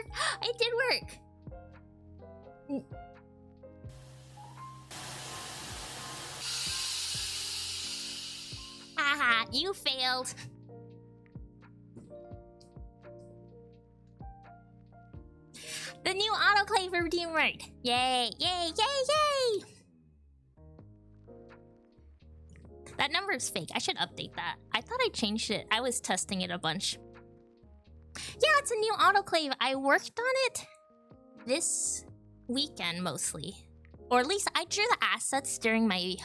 work? It did work! Haha, you failed. The new autoclave routine worked. Yay, yay, yay, yay! That number is fake. I should update that. I thought I changed it. I was testing it a bunch. Yeah, it's a new autoclave. I worked on it this weekend mostly. Or at least I drew the assets during my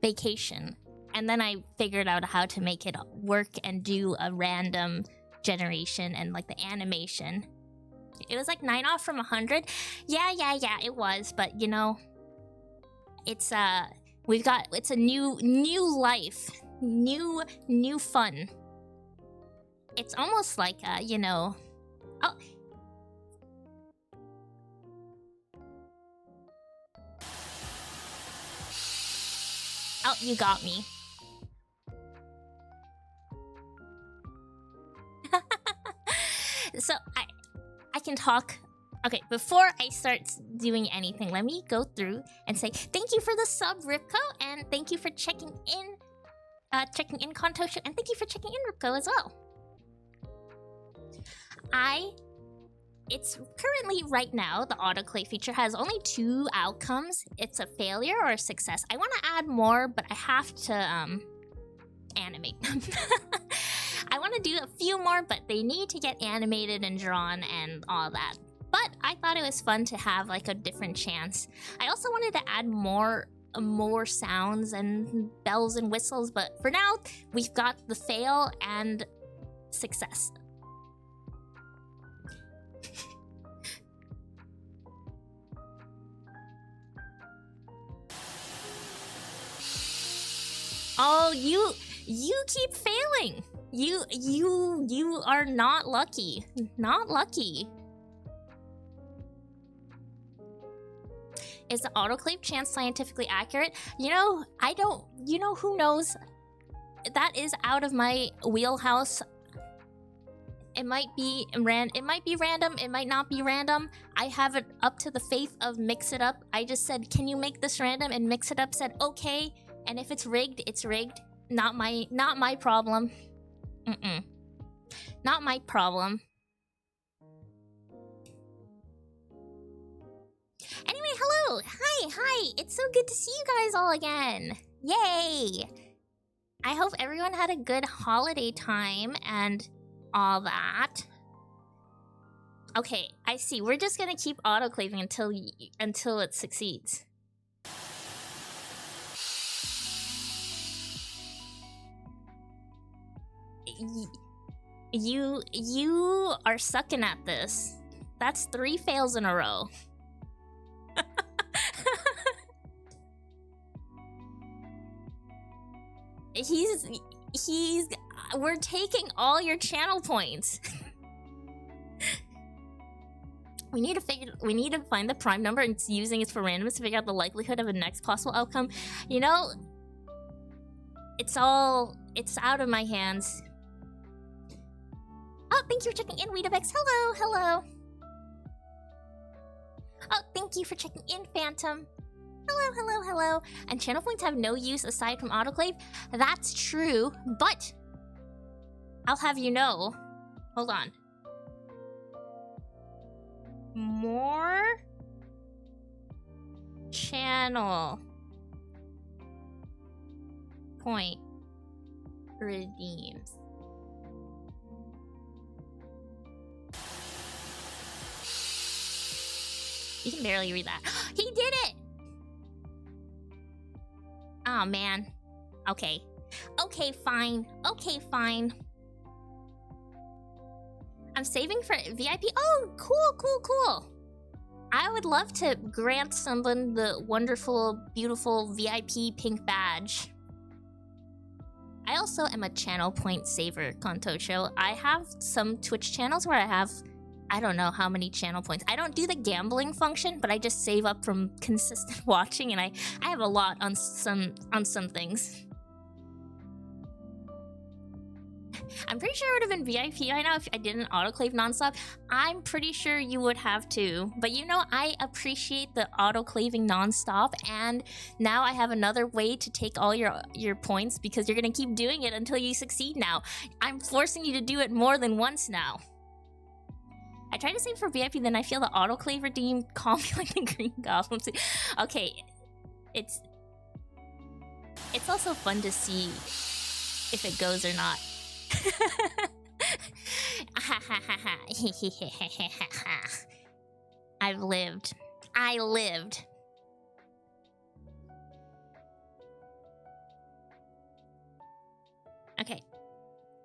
vacation. And then I figured out how to make it work and do a random generation and like the animation. It was like 9 off from 100. Yeah, it was. But you know, it's it's a new life, new fun. It's almost like you know, oh. Oh, you got me. So I can talk. Okay, before I start doing anything, let me go through and say thank you for the sub, Ripco, and thank you for checking in Kontosho, and thank you for checking in, Ripco, as well. It's currently, right now, the autoclave feature has only 2 outcomes. It's a failure or a success. I want to add more, but I have to animate them. I want to do a few more, but they need to get animated and drawn and all that. But I thought it was fun to have like a different chance. I also wanted to add more sounds and bells and whistles, but for now, we've got the fail and success. Oh, you keep failing. You are not lucky. Not lucky. Is the autoclave chance scientifically accurate? You know, I don't. You know, who knows? That is out of my wheelhouse. It might be random. It might not be random. I have it up to the faith of mix it up. I just said, "Can you make this random?" And Mix It Up said, "Okay." And if it's rigged, it's rigged. Not my problem. Not my problem. Anyway, hello! Hi! It's so good to see you guys all again! Yay! I hope everyone had a good holiday time and all that. Okay, I see. We're just gonna keep autoclaving until it succeeds. You are sucking at this. That's 3 fails in a row. We're taking all your channel points. We need to find the prime number and using it for randomness to figure out the likelihood of a next possible outcome. You know, it's out of my hands. Oh, thank you for checking in, Weedabex. Hello. Oh, thank you for checking in, Phantom. Hello. And channel points have no use aside from autoclave. That's true, but I'll have you know. Hold on. More channel point redeems. You can barely read that. He did it! Oh, man. Okay. Okay, fine. I'm saving for VIP. Oh, cool. I would love to grant someone the wonderful, beautiful VIP pink badge. I also am a channel point saver, Kontosho. I have some Twitch channels where I have, I don't know how many channel points. I don't do the gambling function, but I just save up from consistent watching, and I have a lot on some things. I'm pretty sure it would have been VIP right now if I didn't autoclave nonstop. I'm pretty sure you would have too. But you know, I appreciate the autoclaving nonstop, and now I have another way to take all your points because you're gonna keep doing it until you succeed now. I'm forcing you to do it more than once now. I tried to save for VIP, then I feel the autoclave redeem call me like the green goblin. Okay, it's also fun to see if it goes or not. I've lived. I lived. Okay,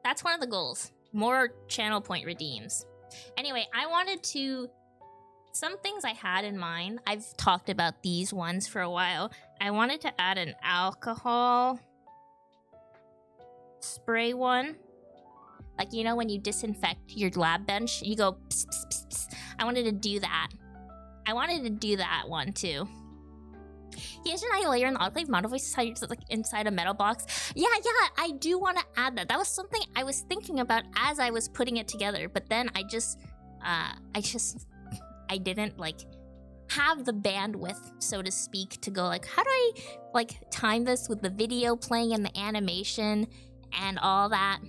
that's one of the goals. More channel point redeems. Anyway, I wanted to... Some things I had in mind, I've talked about these ones for a while. I wanted to add an alcohol spray one. Like, you know when you disinfect your lab bench, you go pss, pss, pss, pss. I wanted to do that. I wanted to do that one too. Here's an layer in the autoclave model voice like inside a metal box. Yeah, I do want to add that. That was something I was thinking about as I was putting it together, but then I didn't like have the bandwidth, so to speak, to go like, how do I like time this with the video playing and the animation and all that.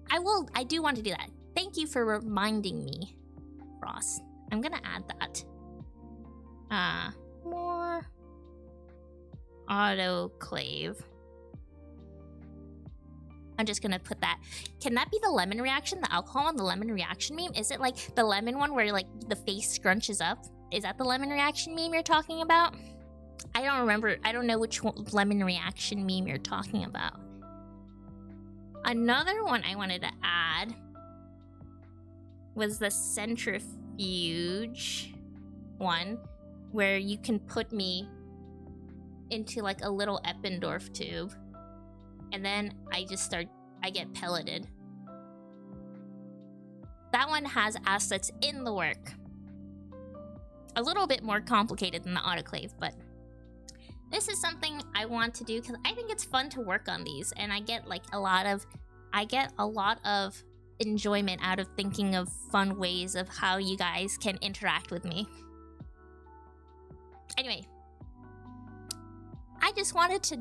I do want to do that. Thank you for reminding me, Ross. I'm gonna add that. More autoclave. I'm just gonna put that. Can that be the lemon reaction? The alcohol and the lemon reaction meme? Is it like the lemon one where like the face scrunches up? Is that the lemon reaction meme you're talking about? I don't remember. I don't know which one, lemon reaction meme you're talking about. Another one I wanted to add was the centrifuge one, where you can put me into like a little Eppendorf tube, and then I get pelleted. That one has assets in the work. A little bit more complicated than the autoclave, but this is something I want to do because I think it's fun to work on these, and I get a lot of enjoyment out of thinking of fun ways of how you guys can interact with me. Anyway, I just wanted to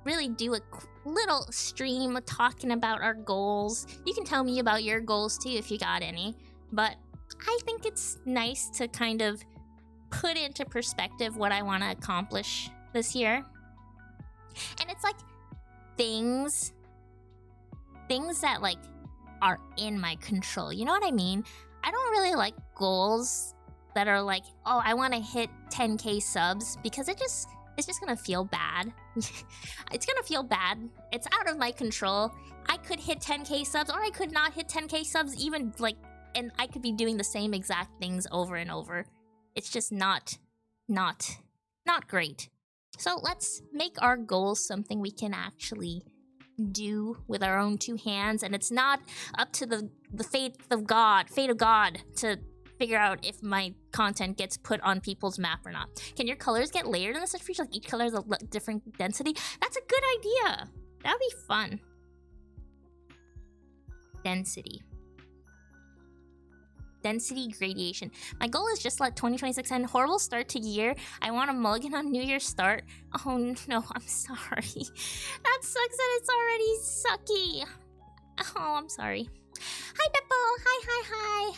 really do a little stream talking about our goals. You can tell me about your goals too if you got any, but I think it's nice to kind of put into perspective what I want to accomplish this year. And it's like things that like are in my control. You know what I mean? I don't really like goals that are like, oh, I want to hit 10k subs, because it's just gonna feel bad. It's gonna feel bad. It's out of my control. I could hit 10k subs, or I could not hit 10k subs, even like, and I could be doing the same exact things over and over. It's just not great. So let's make our goals something we can actually do with our own two hands, and it's not up to the fate of God to figure out if my content gets put on people's map or not. Can your colors get layered in the centrifuge? Like each color has a different density? That's a good idea. That'd be fun. Density gradation. My goal is just let 2026 end. Horrible start to year. I want a mulligan on New Year's start. Oh no, I'm sorry. That sucks that it's already sucky. Oh, I'm sorry. Hi Beppo. Hi.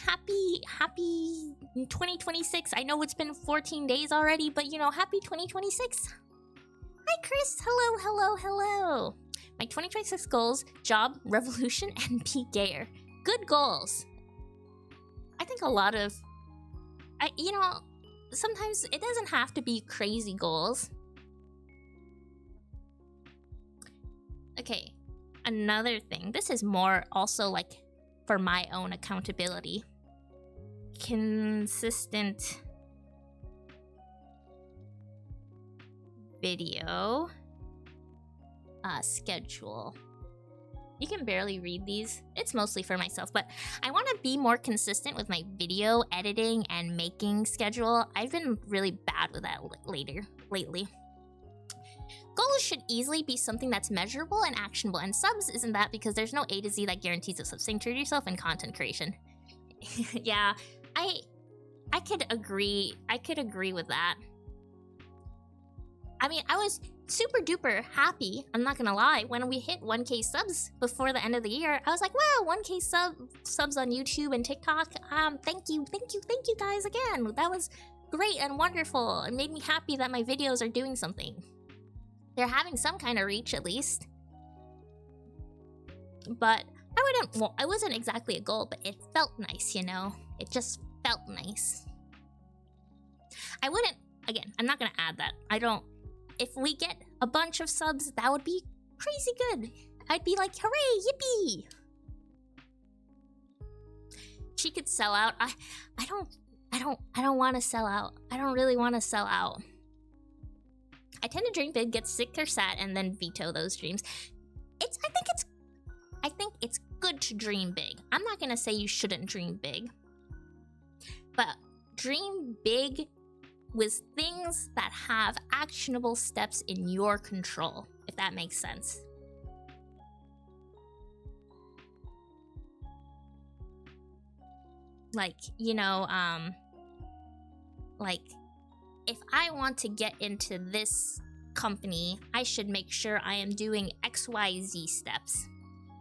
Happy 2026. I know it's been 14 days already, but you know, happy 2026. Hi Chris. Hello. My 2026 goals: job, revolution, and be gayer. Good goals. I think a lot of, you know, sometimes it doesn't have to be crazy goals. Okay, another thing. This is more also like for my own accountability. Consistent video schedule. You can barely read these. It's mostly for myself, but I want to be more consistent with my video editing and making schedule. I've been really bad with that lately. Goals should easily be something that's measurable and actionable, and subs isn't that because there's no A to Z that guarantees a sub. Staying true to yourself in content creation. Yeah, I could agree. I could agree with that. I mean, I was super duper happy, I'm not gonna lie, when we hit 1K subs before the end of the year. I was like, wow, 1K subs on YouTube and TikTok. Thank you guys again. That was great and wonderful. It made me happy that my videos are doing something. They're having some kind of reach at least. But it wasn't exactly a goal, but it felt nice, you know? It just felt nice. I wouldn't, again, I'm not gonna add that. If we get a bunch of subs, that would be crazy good. I'd be like, hooray, yippee! She could sell out. I don't want to sell out. I don't really want to sell out. I tend to dream big, get sick or sad, and then veto those dreams. I think it's good to dream big. I'm not gonna say you shouldn't dream big, but dream big with things that have actionable steps in your control, if that makes sense. Like, you know, like, if I want to get into this company, I should make sure I am doing XYZ steps.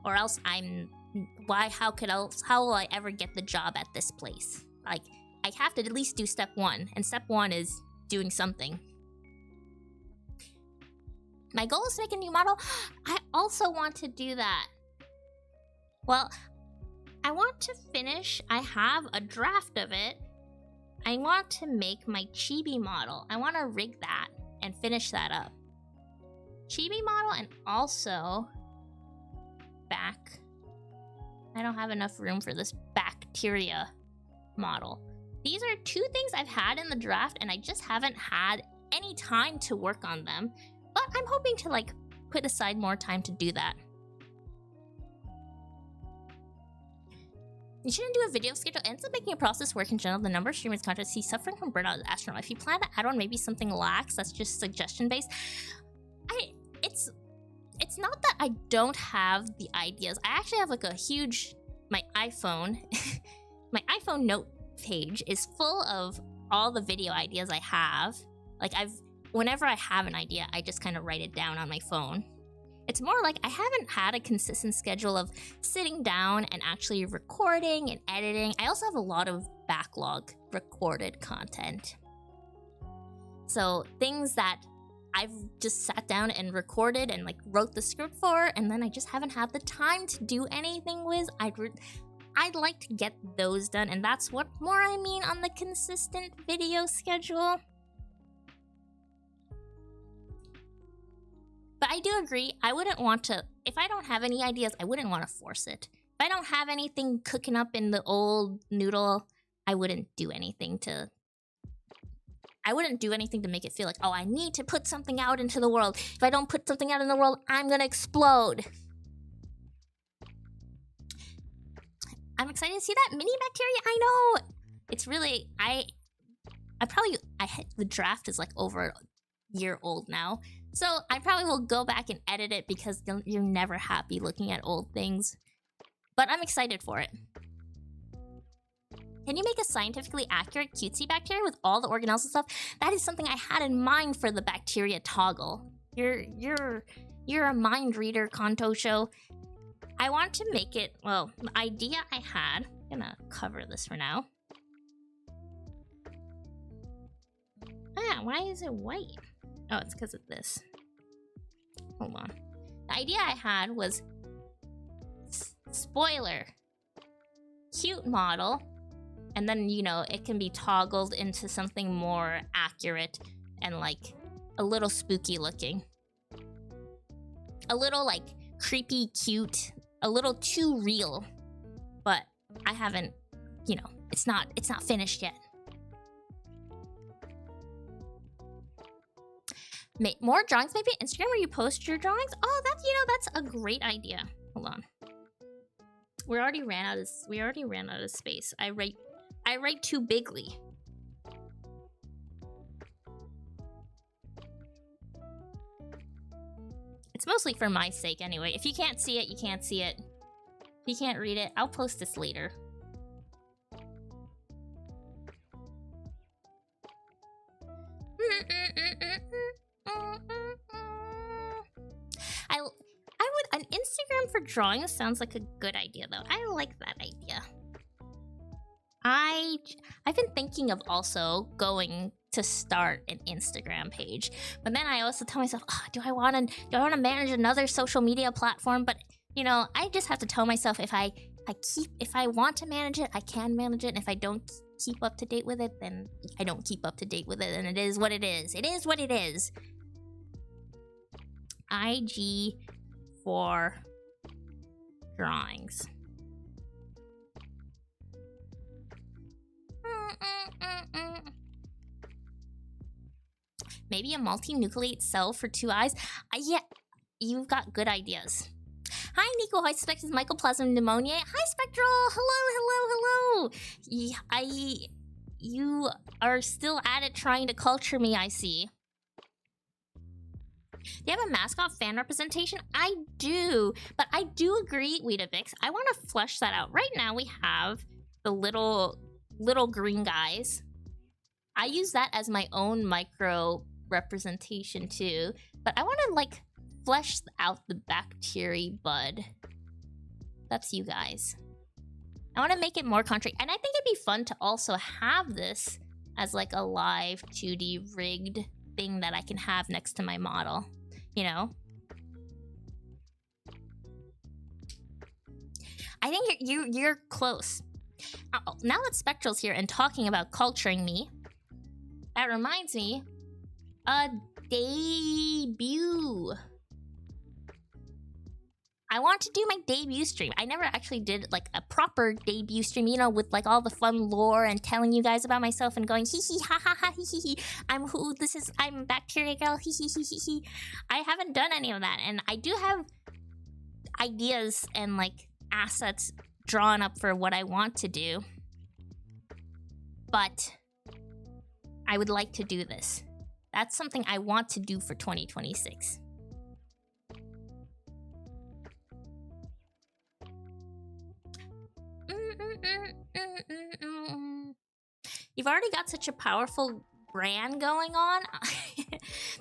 Or else how will I ever get the job at this place? Like, I have to at least do step 1, and step 1 is doing something. My goal is to make a new model. I also want to do that. Well, I want to finish. I have a draft of it. I want to make my chibi model. I want to rig that and finish that up. Chibi model and also back. I don't have enough room for this bacteria model. These are 2 things I've had in the draft and I just haven't had any time to work on them. But I'm hoping to like put aside more time to do that. You shouldn't do a video schedule. It ends up making a process work in general. The number of streamers content see suffering from burnout is astronomical. If you plan to add on maybe something lax that's just suggestion based, it's not that I don't have the ideas. I actually have like a huge my iPhone note page is full of all the video ideas I have. Like whenever I have an idea, I just kind of write it down on my phone. It's more like I haven't had a consistent schedule of sitting down and actually recording and editing. I also have a lot of backlog recorded content. So things that I've just sat down and recorded and like wrote the script for, and then I just haven't had the time to do anything with. I'd like to get those done, and that's what more I mean on the consistent video schedule. But I do agree, I wouldn't want to, if I don't have any ideas, I wouldn't want to force it. If I don't have anything cooking up in the old noodle, I wouldn't do anything to make it feel like, oh, I need to put something out into the world. If I don't put something out in the world, I'm gonna explode. I'm excited to see that mini bacteria. I know it's really the draft is like over a year old now, so I probably will go back and edit it because you're never happy looking at old things. But I'm excited for it. Can you make a scientifically accurate cutesy bacteria with all the organelles and stuff? That is something I had in mind for the bacteria toggle. You're a mind reader, Kanto Show. I want to make it, well, the idea I had, I'm gonna cover this for now. Ah, why is it white? Oh, it's because of this. Hold on. The idea I had was, spoiler, cute model, and then, you know, it can be toggled into something more accurate and like a little spooky looking. A little like creepy, cute, a little too real. But I haven't, you know, it's not finished yet. Make more drawings, maybe Instagram where you post your drawings. Oh, that's a great idea. Hold on. We already ran out of space. I write too bigly. It's mostly for my sake anyway. If you can't see it, you can't see it. If you can't read it, I'll post this later. An Instagram for drawing sounds like a good idea though. I like that idea. I've been thinking of also going to start an Instagram page, but then I also tell myself, oh, do I want to manage another social media platform? But you know, I just have to tell myself if I want to manage it, I can manage it. And if I don't keep up to date with it, then I don't keep up to date with it, and it is what it is. It is what it is. IG for drawings. Maybe a multinucleate cell for 2 eyes? Yeah, you've got good ideas. Hi, Nico. I suspect it's mycoplasma pneumoniae. Hi, Spectral. Hello. You are still at it trying to culture me, I see. Do you have a mascot fan representation? I do, but I do agree, Weetabix. I want to flesh that out. Right now, we have the little green guys. I use that as my own micro representation too, but I want to like flesh out the bacteria bud. That's you guys. I want to make it more concrete, and I think it'd be fun to also have this as like a live 2D rigged thing that I can have next to my model, you know? I think you're close. Now that Spectral's here and talking about culturing me, that reminds me, a debut. I want to do my debut stream. I never actually did like a proper debut stream, you know, with like all the fun lore and telling you guys about myself and going hee hee ha ha ha hee hee hee. I'm Bacteria Girl hee hee hee hee hee. I haven't done any of that, and I do have ideas and like assets drawn up for what I want to do. But I would like to do this. That's something I want to do for 2026. You've already got such a powerful brand going on.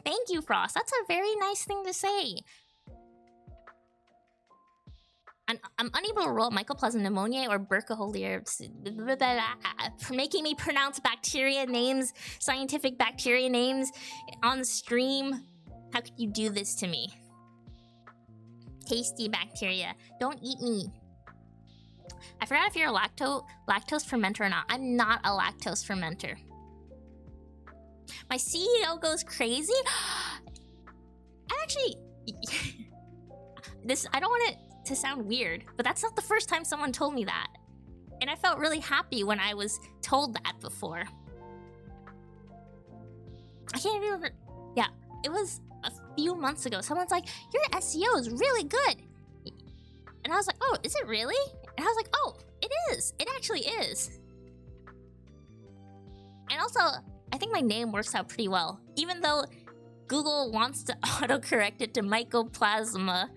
Thank you, Frost. That's a very nice thing to say. I'm unable to roll mycoplasma pneumoniae or Burkholderia for making me pronounce bacteria names, scientific bacteria names on the stream. How could you do this to me? Tasty bacteria. Don't eat me. I forgot if you're a lactose fermenter or not. I'm not a lactose fermenter. My CEO goes crazy. I actually... I don't want it to sound weird, but that's not the first time someone told me that. And I felt really happy when I was told that before. I can't even remember. Yeah, it was a few months ago. Someone's like, your SEO is really good. And I was like, oh, is it really? And I was like, oh, it is. It actually is. And also, I think my name works out pretty well. Even though Google wants to autocorrect it to mycoplasma,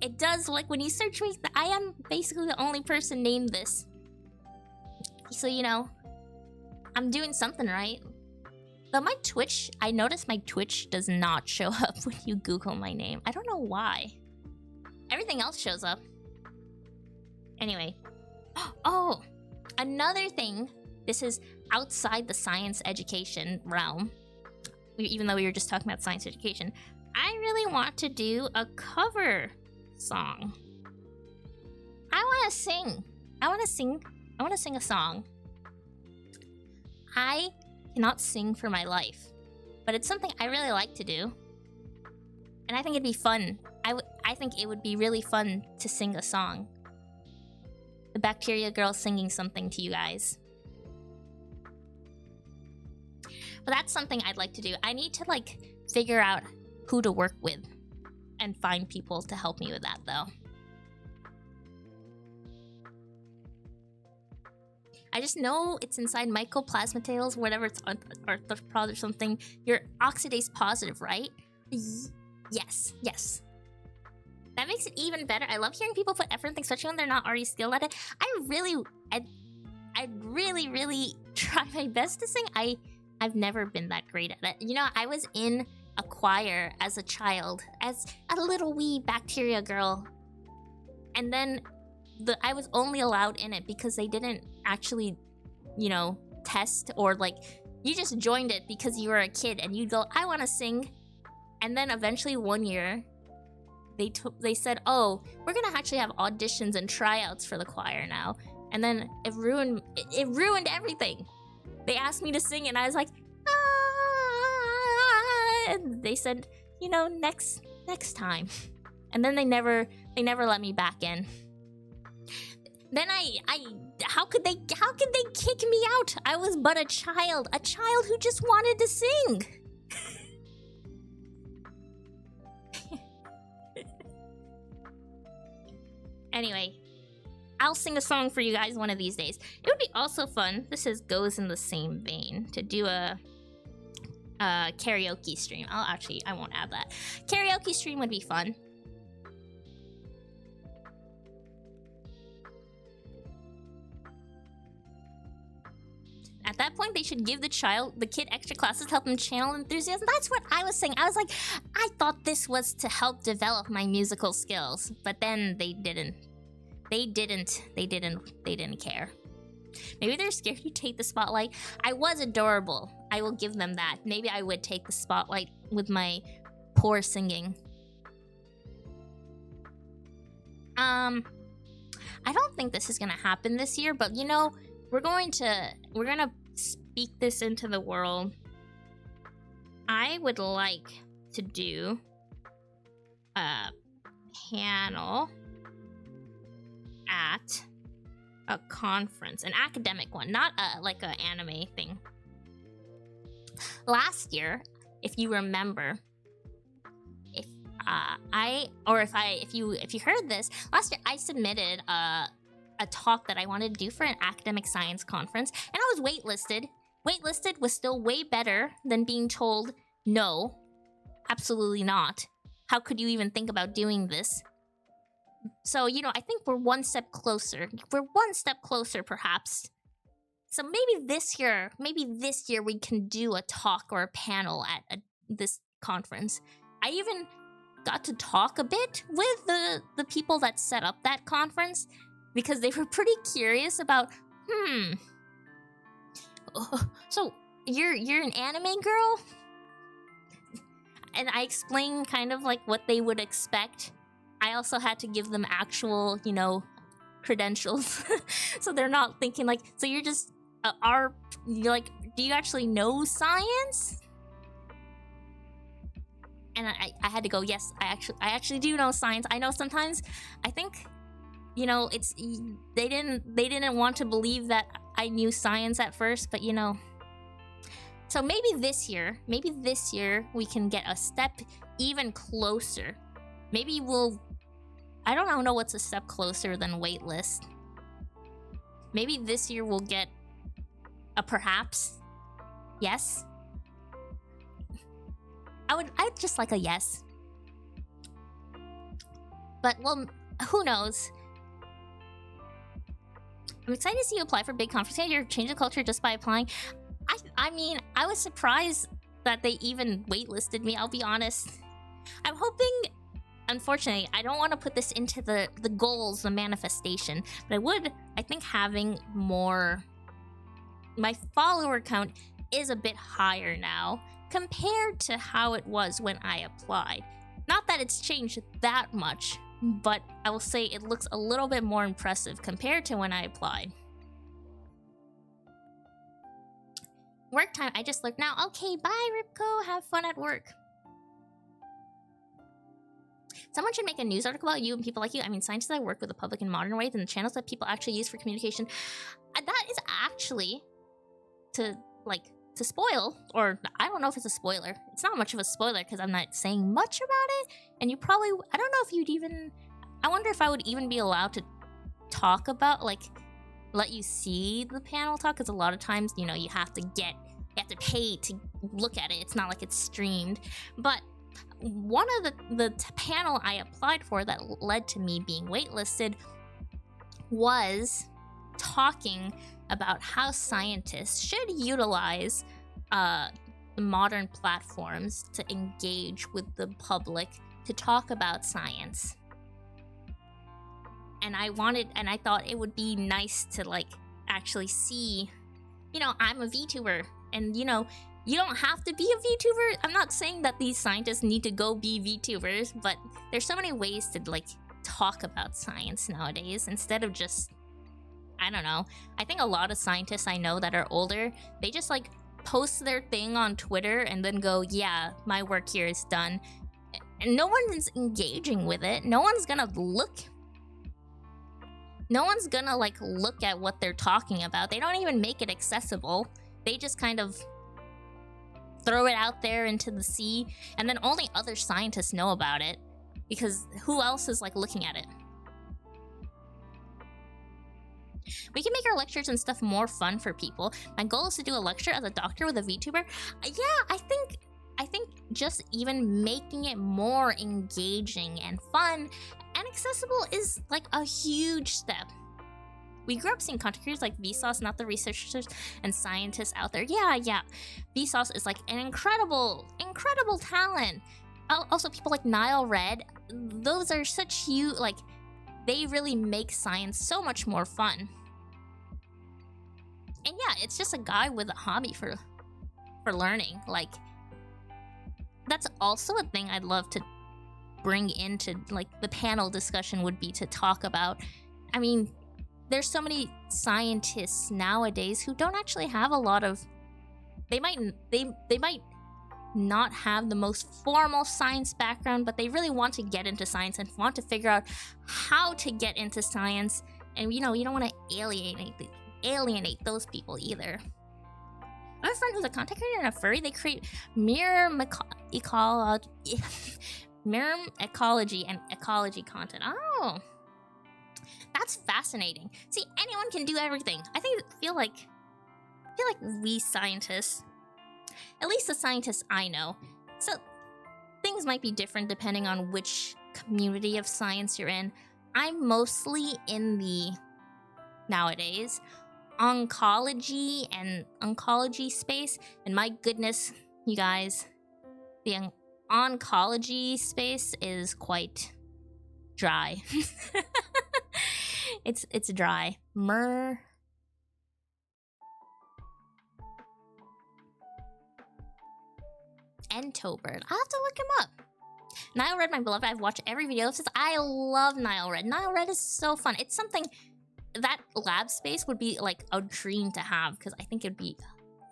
it does, like, when you search me, I am basically the only person named this. So, you know, I'm doing something right. Though my Twitch, I noticed my Twitch does not show up when you Google my name. I don't know why. Everything else shows up. Anyway. Oh! Another thing, this is outside the science education realm. Even though we were just talking about science education. I really want to do a cover song. I want to sing. I want to sing a song. I cannot sing for my life, but it's something I really like to do. And I think it'd be fun. I think it would be really fun to sing a song. The Bacteria Girl singing something to you guys. But that's something I'd like to do. I need to, like, figure out who to work with and find people to help me with that, though. I just know it's inside mycoplasma tails, whatever it's arthropod or something. You're oxidase positive, right? Yes, yes. That makes it even better. I love hearing people put effort in things, especially when they're not already skilled at it. I really try my best to sing. I've never been that great at it. You know, I was in a choir as a child, as a little wee bacteria girl. And then I was only allowed in it because they didn't actually, you know, test, or like, you just joined it because you were a kid and you'd go, I want to sing. And then eventually one year, they said, oh, we're gonna actually have auditions and tryouts for the choir now. And then it ruined everything. They asked me to sing and I was like, ah! And they said, you know, next time. And then they never let me back in. Then how could they kick me out? I was but a child who just wanted to sing. Anyway, I'll sing a song for you guys one of these days. It would be also fun, goes in the same vein, to do a karaoke stream. I won't add that. Karaoke stream would be fun. At that point, they should give the kid extra classes to help him channel enthusiasm. That's what I was saying. I was like, I thought this was to help develop my musical skills, but then they didn't. They didn't care. Maybe they're scared you take the spotlight. I was adorable. I will give them that. Maybe I would take the spotlight with my poor singing. I don't think this is gonna happen this year, but you know, we're gonna speak this into the world. I would like to do a panel at a conference, an academic one, not like an anime thing. Last year, if you remember, if you heard this, last year I submitted a talk that I wanted to do for an academic science conference, and I was waitlisted. Waitlisted was still way better than being told, no, absolutely not. How could you even think about doing this? So, you know, I think we're one step closer. We're one step closer, perhaps. So maybe this year we can do a talk or a panel at this conference. I even got to talk a bit with the people that set up that conference, because they were pretty curious about, so you're an anime girl? And I explained kind of like what they would expect. I also had to give them actual, you know, credentials. So they're not thinking like, so you're just, you're like, do you actually know science? And I had to go, yes, I actually do know science. I know sometimes, I think, you know, they didn't want to believe that I knew science at first, but you know. So maybe this year we can get a step even closer. Maybe I don't know what's a step closer than waitlist. Maybe this year we'll get a perhaps. Yes. I'd just like a yes. But well, who knows? I'm excited to see you apply for big conference. You're changing culture just by applying. I mean, I was surprised that they even waitlisted me, I'll be honest. I'm hoping, unfortunately, I don't want to put this into the goals, the manifestation, but I think having more, my follower count is a bit higher now compared to how it was when I applied. Not that it's changed that much, but I will say it looks a little bit more impressive compared to when I applied. Work time, I just looked now. Okay, bye Ripco, have fun at work. Someone should make a news article about you and people like you. I mean, scientists that work with the public in modern ways and the channels that people actually use for communication. That is actually to spoil, or I don't know if it's a spoiler. It's not much of a spoiler because I'm not saying much about it. And you probably, I don't know if you'd even, I wonder if I would even be allowed to talk about, like, let you see the panel talk, because a lot of times, you know, you have to pay to look at it. It's not like it's streamed. But one of the panel I applied for that led to me being waitlisted was talking about how scientists should utilize modern platforms to engage with the public to talk about science. And I thought it would be nice to like actually see, you know, I'm a VTuber, and you know, you don't have to be a VTuber. I'm not saying that these scientists need to go be VTubers, but there's so many ways to like talk about science nowadays instead of just, I don't know. I think a lot of scientists I know that are older, they just like post their thing on Twitter and then go, yeah, my work here is done. And no one's engaging with it. No one's gonna like look at what they're talking about. They don't even make it accessible. They just kind of throw it out there into the sea, and then only other scientists know about it, because who else is like looking at it? We can make our lectures and stuff more fun for people. My goal is to do a lecture as a doctor with a VTuber. Yeah, I think just even making it more engaging and fun and accessible is like a huge step. We grew up seeing content creators like Vsauce, not the researchers and scientists out there. Yeah. Vsauce is like an incredible talent. Also, people like Nile Red, those are such huge, like, they really make science so much more fun. And yeah, it's just a guy with a hobby for learning. Like, that's also a thing I'd love to bring into like the panel discussion, would be to talk about. I mean, there's so many scientists nowadays who don't actually have a lot of, they might not have the most formal science background, but they really want to get into science and want to figure out how to get into science. And you know, you don't want to alienate those people either. I have a friend who's a content creator and a furry. They create mirror ecology and ecology content. Oh, that's fascinating. See, anyone can do everything. I feel like we scientists, at least the scientists I know, so things might be different depending on which community of science you're in. I'm mostly in the, nowadays, oncology space, and my goodness, you guys, the oncology space is quite dry. It's dry. Entobird. I'll have to look him up. Nile Red, my beloved. I've watched every video since. I love Nile Red. Nile Red is so fun. It's something that lab space would be like a dream to have, because I think it'd be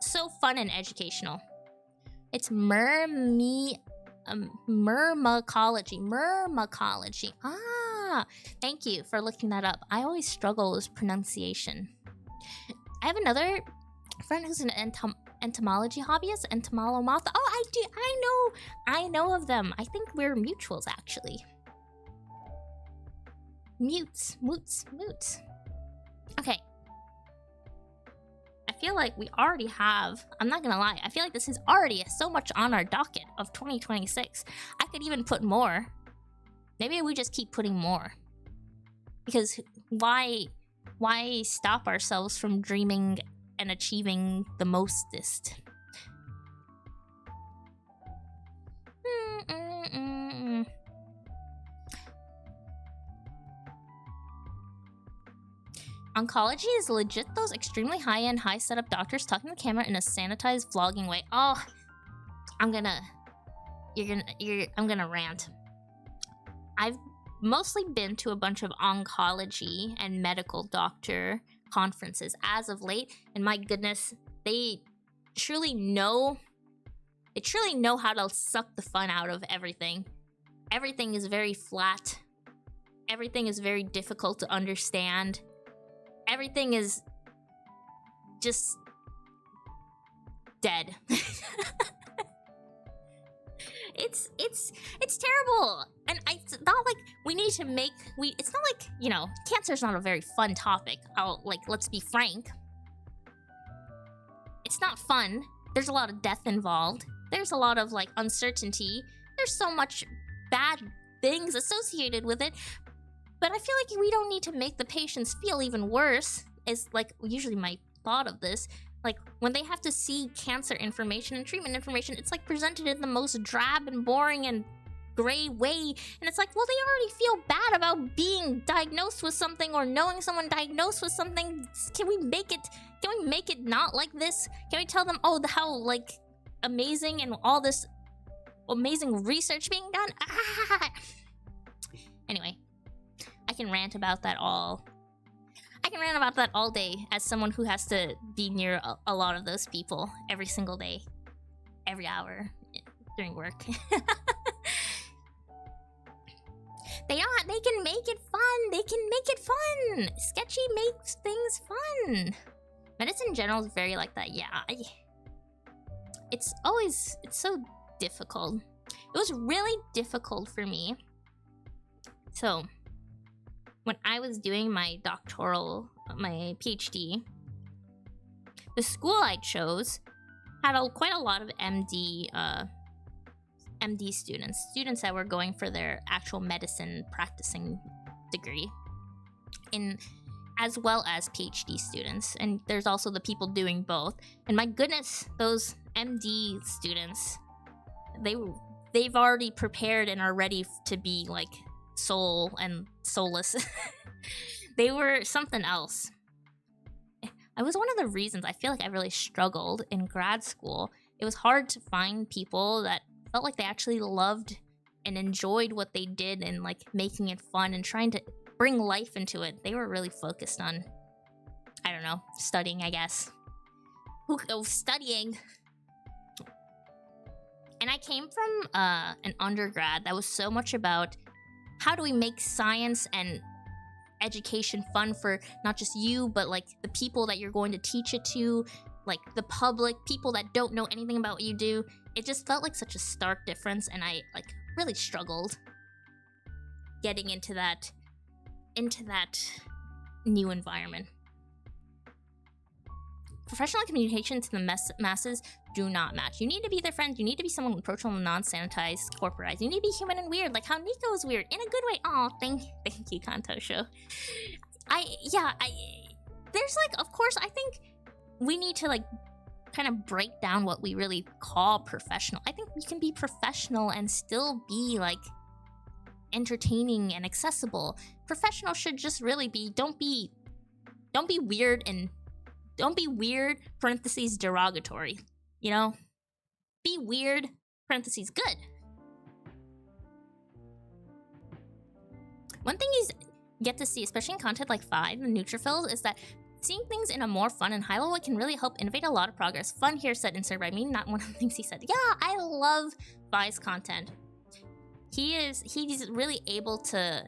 so fun and educational. It's myrmecology. Myrmecology. Ah, thank you for looking that up. I always struggle with pronunciation. I have another friend who's an entomology hobbyist, entomolomoth. Oh, I do. I know of them. I think we're mutuals, actually. Moots. Okay. I feel like we already have, I'm not gonna lie, I feel like this is already so much on our docket of 2026. I could even put more. Maybe we just keep putting more. Because why stop ourselves from dreaming and achieving the mostest? Oncology is legit those extremely high-end, high-setup doctors talking to the camera in a sanitized vlogging way. Oh, I'm gonna rant. I've mostly been to a bunch of oncology and medical doctor conferences as of late, and my goodness, they truly know how to suck the fun out of everything. Everything is very flat. Everything is very difficult to understand. Everything is just dead. It's terrible. And it's not like we need to make it's not like, you know, cancer's not a very fun topic. Let's be frank. It's not fun. There's a lot of death involved. There's a lot of like uncertainty. there's so much bad things associated with it, but I feel like we don't need to make the patients feel even worse, is like usually my thought of this. Like, when they have to see cancer information and treatment information, it's like presented in the most drab and boring and gray way, and it's like, well, they already feel bad about being diagnosed with something or knowing someone diagnosed with something. Can we make it not like this? Can we tell them, oh, how like amazing and all this amazing research being done? Anyway, I can rant about that all day as someone who has to be near a lot of those people every single day, every hour during work. They can make it fun. They can make it fun. Sketchy makes things fun. Medicine in general is very like that. Yeah, it's so difficult. It was really difficult for me. So, when I was doing my my PhD, the school I chose had quite a lot of MD students that were going for their actual medicine practicing degree, as well as PhD students. And there's also the people doing both. And my goodness, those MD students, they've already prepared and are ready to be like soul and soulless. They were something else. It was one of the reasons I feel like I really struggled in grad school. It was hard to find people that felt like they actually loved and enjoyed what they did and like making it fun and trying to bring life into it. They were really focused on, I don't know, studying, I guess. Studying. And I came from an undergrad that was so much about how do we make science and education fun for not just you, but like the people that you're going to teach it to, like the public, people that don't know anything about what you do. It just felt like such a stark difference, and I like really struggled getting into that new environment. Professional communication to the masses do not match. You need to be their friend. You need to be someone approachable, non-sanitized, corporatized. You need to be human and weird, like how Nico is weird in a good way. Oh, thank you, Kanto Show. There's like, of course, I think we need to like kind of break down what we really call professional. I think we can be professional and still be like entertaining and accessible. Professional should just really be don't be weird and don't be weird parentheses derogatory, you know? Be weird parentheses good. One thing you get to see, especially in content like 5 and neutrophils, is that seeing things in a more fun and high-level way can really help innovate a lot of progress. Fun here said insert by me, not one of the things he said. Yeah, I love Vi's content. He's really able to...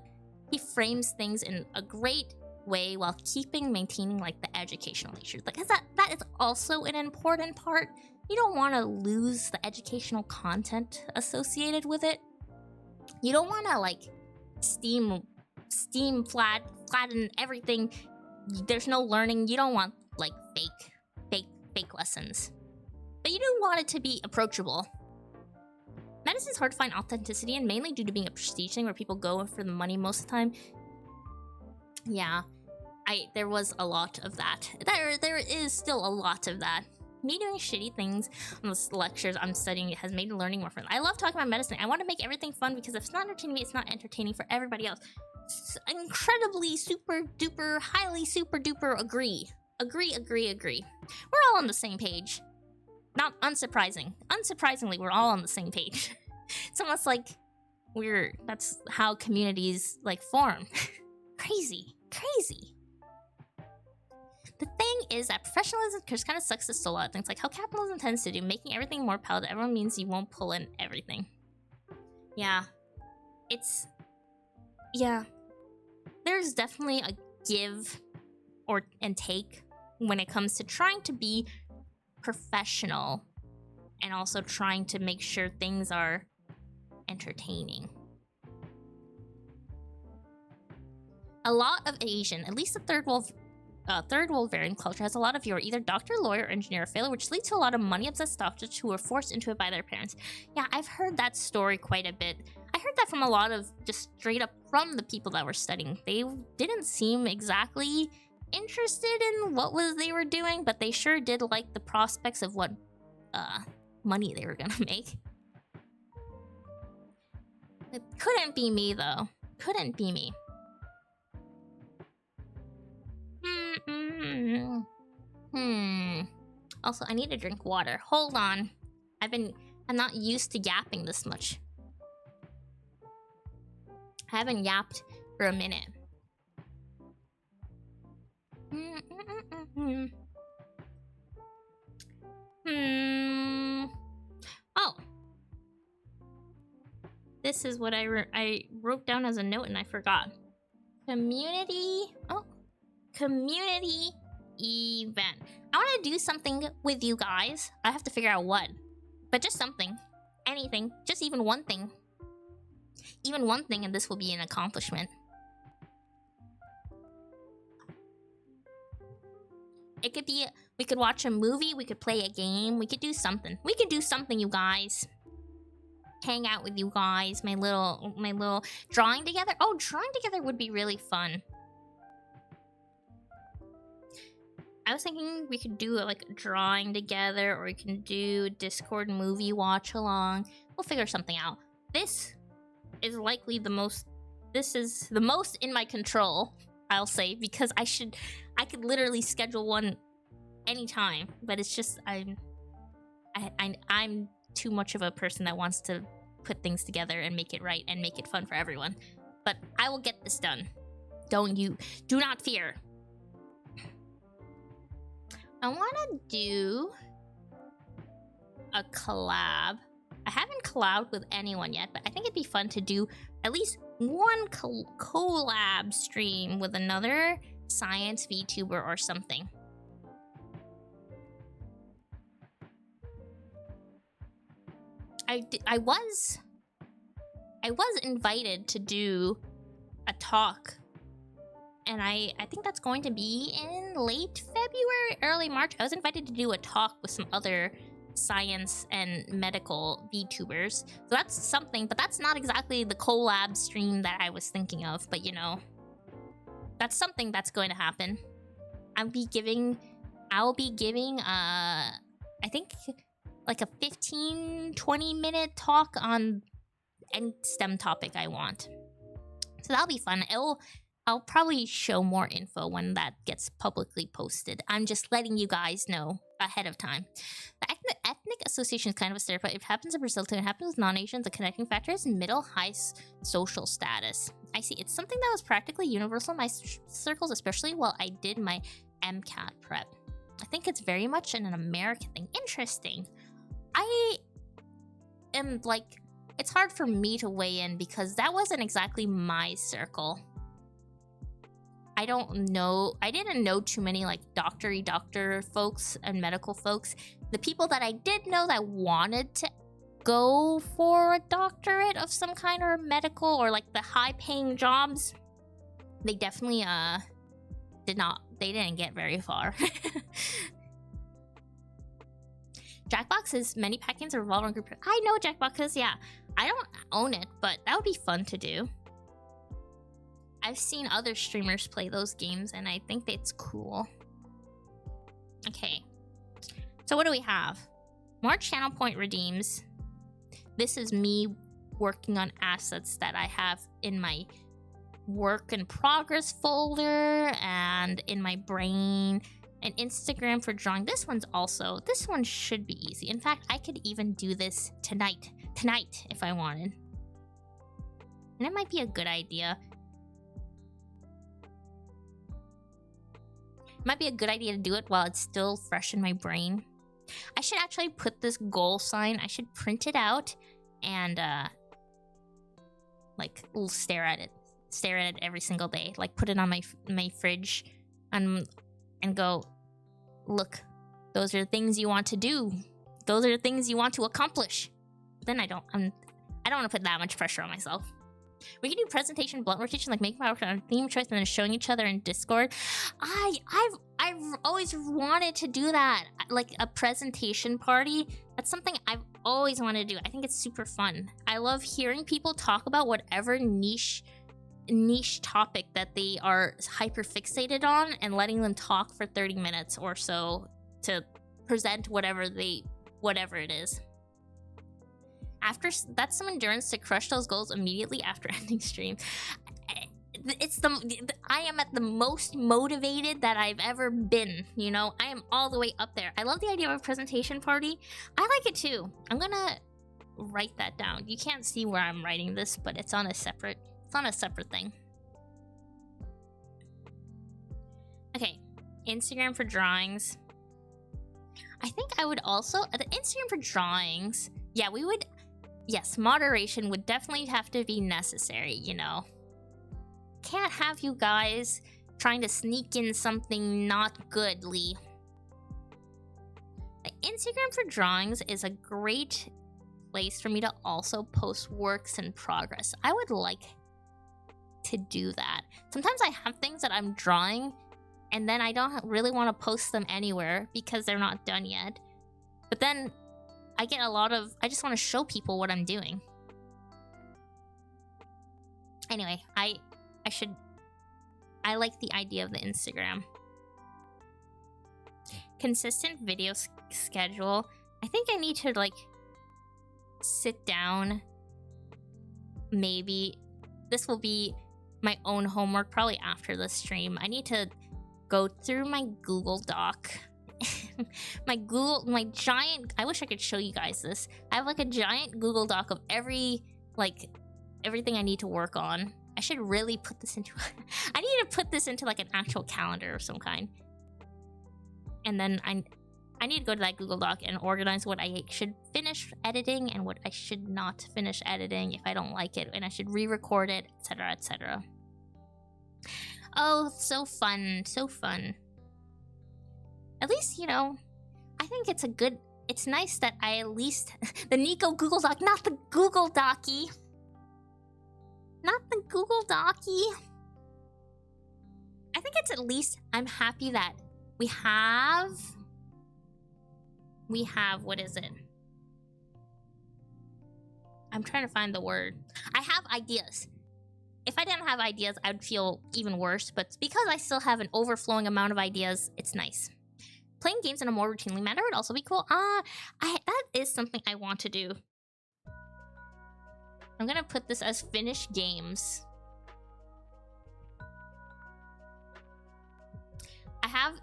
He frames things in a great way while maintaining like the educational nature. Like, that is also an important part. You don't want to lose the educational content associated with it. You don't want to like flatten everything. There's no learning. You don't want like fake lessons, but you do want it to be approachable. Medicine's hard to find authenticity, and mainly due to being a prestige thing where people go for the money most of the time. Yeah, there was a lot of that. There is still a lot of that. Me doing shitty things on the lectures I'm studying has made learning more fun. I love talking about medicine. I want to make everything fun because if it's not entertaining me, it's not entertaining for everybody else. Incredibly super duper highly super duper agree. We're all on the same page. Not unsurprisingly, we're all on the same page. It's almost like that's how communities like form. Crazy. The thing is that professionalism just kind of sucks the soul out of things, like how capitalism tends to do, making everything more palatable to everyone means you won't pull in everything. Yeah. There's definitely a give and take when it comes to trying to be professional and also trying to make sure things are entertaining. A lot of Asian, at least the third world third world variant culture has a lot of you are either doctor, lawyer, or engineer or failure, which leads to a lot of money-obsessed doctors who were forced into it by their parents. Yeah, I've heard that story quite a bit. I heard that from a lot of just straight up from the people that were studying. They didn't seem exactly interested in what they were doing, but they sure did like the prospects of what money they were gonna make. It couldn't be me though. Couldn't be me. Also, I need to drink water. Hold on. I'm not used to yapping this much. I haven't yapped for a minute. Oh. This is what I wrote down as a note and I forgot. Community event. I want to do something with you guys. I have to figure out what. But just something. Anything. Just even one thing. Even one thing and this will be an accomplishment. It could be, we could watch a movie, we could play a game, we could do something. We could do something, you guys. Hang out with you guys, my little drawing together. Oh, drawing together would be really fun. I was thinking we could do like drawing together, or we can do Discord movie watch along. We'll figure something out. This is likely the most. This is the most in my control, I'll say, because I could literally schedule one anytime. But it's just I'm too much of a person that wants to put things together and make it right and make it fun for everyone. But I will get this done. Do not fear. I want to do a collab. I haven't collabed with anyone yet, but I think it'd be fun to do at least one collab stream with another science VTuber or something. I was invited to do a talk, and I think that's going to be in late February, early March. I was invited to do a talk with some other science and medical VTubers. So that's something, but that's not exactly the collab stream that I was thinking of, but you know, that's something that's going to happen. I'll be giving I think like a 15-20 minute talk on any STEM topic I want. So that'll be fun. I'll probably show more info when that gets publicly posted. I'm just letting you guys know ahead of time. The ethnic association is kind of a stereotype. It happens in Brazil too. It happens with non-Asians. The connecting factor is high social status. I see. It's something that was practically universal in my circles, especially while I did my MCAT prep. I think it's very much an American thing. Interesting. I am like, it's hard for me to weigh in because that wasn't exactly my circle. I don't know. I didn't know too many like doctor folks and medical folks. The people that I did know that wanted to go for a doctorate of some kind or medical or like the high paying jobs, they definitely didn't get very far. Jackbox is many pack games revolve on group. I know Jackbox because yeah, I don't own it, but that would be fun to do. I've seen other streamers play those games and I think it's cool. Okay. So what do we have? More channel point redeems. This is me working on assets that I have in my work in progress folder and in my brain. And Instagram for drawing. This one should be easy. In fact, I could even do this tonight if I wanted. And it might be a good idea. Might be a good idea to do it while it's still fresh in my brain. I should actually put this goal sign, I should print it out and like stare at it every single day. Like put it on my fridge and go, look, those are things you want to do. Those are things you want to accomplish. Then I don't want to put that much pressure on myself. We can do presentation, blunt rotation, like making our theme choice and then showing each other in Discord. I've always wanted to do that, like a presentation party. That's something I've always wanted to do. I think it's super fun. I love hearing people talk about whatever niche topic that they are hyper fixated on and letting them talk for 30 minutes or so to present whatever it is. After that's some endurance to crush those goals immediately after ending stream. I am at the most motivated that I've ever been, you know? I am all the way up there. I love the idea of a presentation party. I like it too. I'm gonna write that down. You can't see where I'm writing this, but it's on a separate thing. Okay, Instagram for drawings. I think I would also the Instagram for drawings. Yeah, we would. Yes, moderation would definitely have to be necessary, you know. Can't have you guys trying to sneak in something not goodly. The Instagram for drawings is a great place for me to also post works in progress. I would like to do that. Sometimes I have things that I'm drawing and then I don't really want to post them anywhere because they're not done yet. But then I get a lot of, I just want to show people what I'm doing. Anyway, I like the idea of the Instagram. Consistent video schedule. I think I need to like sit down. Maybe this will be my own homework probably after the stream. I need to go through my Google Doc. my giant, I wish I could show you guys this. I have like a giant Google Doc of everything I need to work on. I should really put this into I need to put this into like an actual calendar of some kind. And then I need to go to that Google Doc and organize what I should finish editing and what I should not finish editing if I don't like it, and I should re-record it, etc, etc. Oh, so fun, so fun. At least, you know, I think it's nice that I at least the Nico Google Doc, not the Google Docky. Not the Google Docky. I think it's at least, I'm happy that we have, what is it? I'm trying to find the word. I have ideas. If I didn't have ideas, I'd feel even worse, but because I still have an overflowing amount of ideas, it's nice. Playing games in a more routinely manner would also be cool. That is something I want to do. I'm gonna put this as finished games. I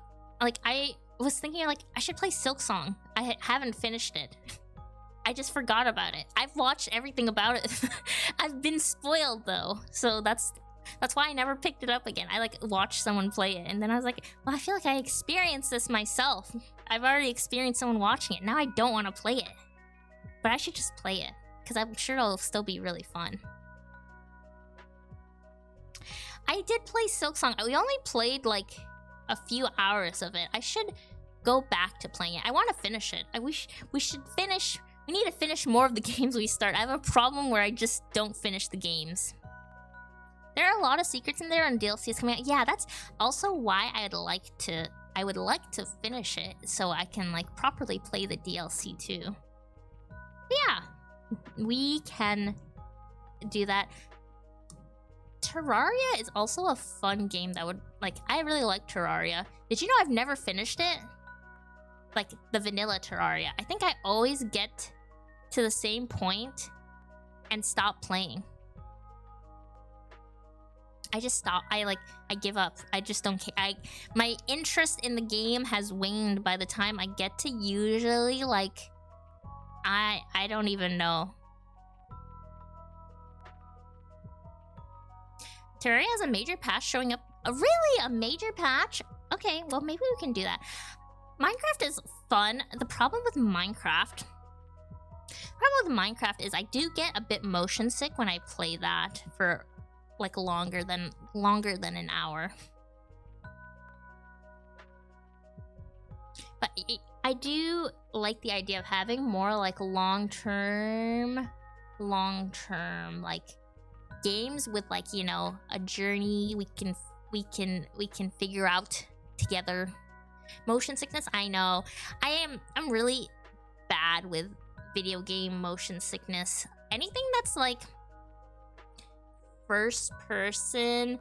was thinking like I should play Silk Song. I haven't finished it. I just forgot about it. I've watched everything about it. I've been spoiled though, so that's why I never picked it up again. I like watched someone play it, and then I was like, well, I feel like I experienced this myself. I've already experienced someone watching it. Now I don't want to play it, but I should just play it because I'm sure it'll still be really fun. I did play Silk Song. We only played like a few hours of it. I should go back to playing it. I want to finish it. We should finish. We need to finish more of the games we start. I have a problem where I just don't finish the games. There are a lot of secrets in there and DLCs coming out. Yeah, that's also why I would like to finish it so I can like properly play the DLC too. But yeah, we can do that. Terraria is also a fun game that would like, I really like Terraria. Did you know I've never finished it? Like the vanilla Terraria. I think I always get to the same point and stop playing. I just stop. I give up. I just don't care. My interest in the game has waned by the time I get to usually like I don't even know. Terraria has a major patch showing up. Really? A major patch? Okay, well maybe we can do that. Minecraft is fun. The problem with Minecraft is I do get a bit motion sick when I play that for like longer than an hour. But I do like the idea of having more like long-term like games with like, you know, a journey we can figure out together. Motion sickness, I know. I'm really bad with video game motion sickness. Anything that's like first person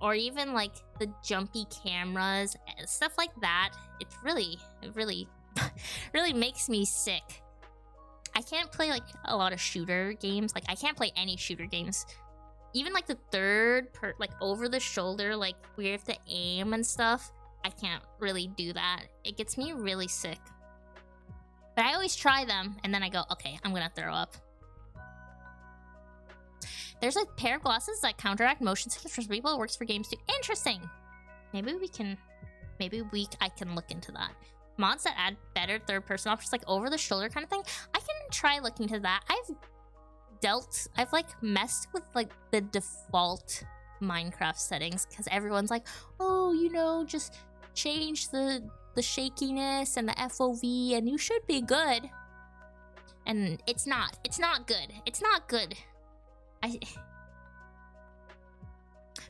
or even like the jumpy cameras, stuff like that, it really really makes me sick. I can't play like a lot of shooter games. Like I can't play any shooter games. Even like the like over the shoulder, like where you have to aim and stuff, I can't really do that. It gets me really sick. But I always try them and then I go, okay, I'm gonna throw up. There's a pair of glasses that counteract motion sickness for people. It works for games too. Interesting. Maybe I can look into that. Mods that add better third-person options, like over-the-shoulder kind of thing. I can try looking into that. I've like messed with like the default Minecraft settings because everyone's like, oh, you know, just change the shakiness and the FOV and you should be good. And it's not good. It's not good.